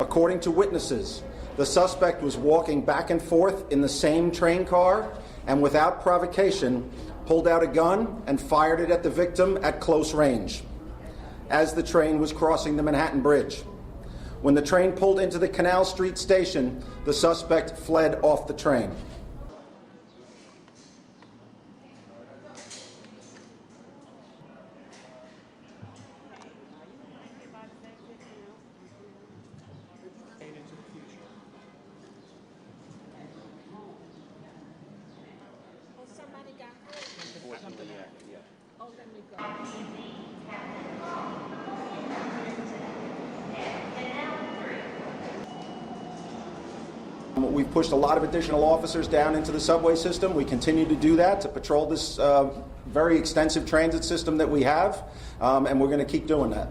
According to witnesses, the suspect was walking back and forth in the same train car and without provocation pulled out a gun and fired it at the victim at close range as the train was crossing the Manhattan Bridge. When the train pulled into the Canal Street station, the suspect fled off the train. We've pushed a lot of additional officers down into the subway system. We continue to do that to patrol this very extensive transit system that we have, and we're going to keep doing that.